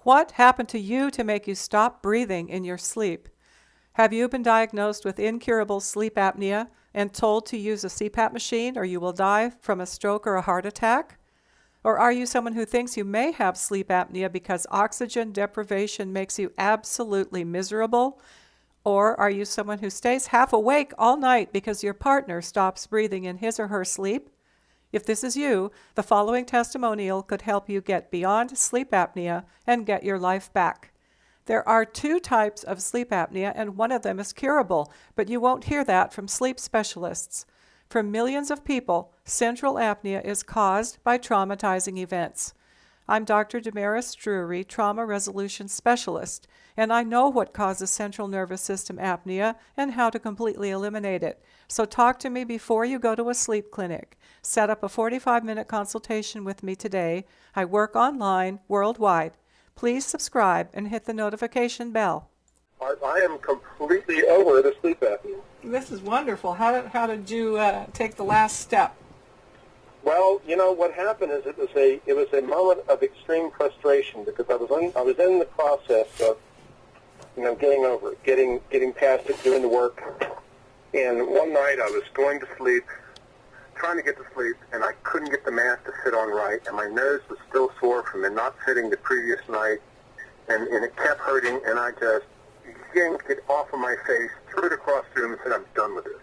What happened to you to make you stop breathing in your sleep? Have you been diagnosed with incurable sleep apnea and told to use a CPAP machine or you will die from a stroke or a heart attack? Or are you someone who thinks you may have sleep apnea because oxygen deprivation makes you absolutely miserable? Or are you someone who stays half awake all night because your partner stops breathing in his or her sleep? If this is you, the following testimonial could help you get beyond sleep apnea and get your life back. There are 2 types of sleep apnea, and one of them is curable, but you won't hear that from sleep specialists. For millions of people, central apnea is caused by traumatizing events. I'm Dr. Damaris Drury, Trauma Resolution Specialist, and I know what causes central nervous system apnea and how to completely eliminate it. So talk to me before you go to a sleep clinic. Set up a 45-minute consultation with me today. I work online, worldwide. Please subscribe and hit the notification bell. I am completely over the sleep apnea. This is wonderful. How did you take the last step? Well, you know what happened is it was a moment of extreme frustration because I was in the process of getting over it, getting past it, doing the work. And one night I was going to sleep, trying to get to sleep, and I couldn't get the mask to fit on right, and my nose was still sore from it not fitting the previous night, and it kept hurting, and I just yanked it off of my face, threw it across the room, and said, I'm done with this.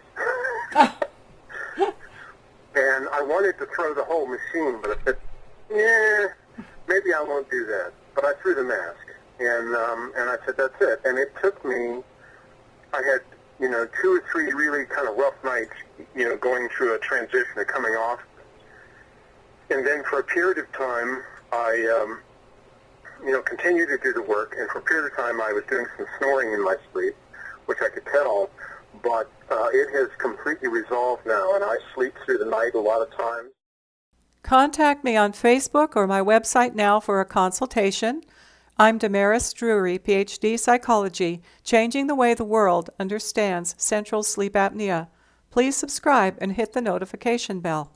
And I wanted to throw the whole machine, but I said, maybe I won't do that. But I threw the mask, and I said, that's it. And it took me, I had 2 or 3 really kind of rough nights, going through a transition of coming off. And then for a period of time, I, continued to do the work. And for a period of time, I was doing some snoring in my sleep, which I could tell. But it has completely resolved now, and I sleep through the night a lot of times. Contact me on Facebook or my website now for a consultation. I'm Damaris Drury, PhD Psychology, changing the way the world understands central sleep apnea. Please subscribe and hit the notification bell.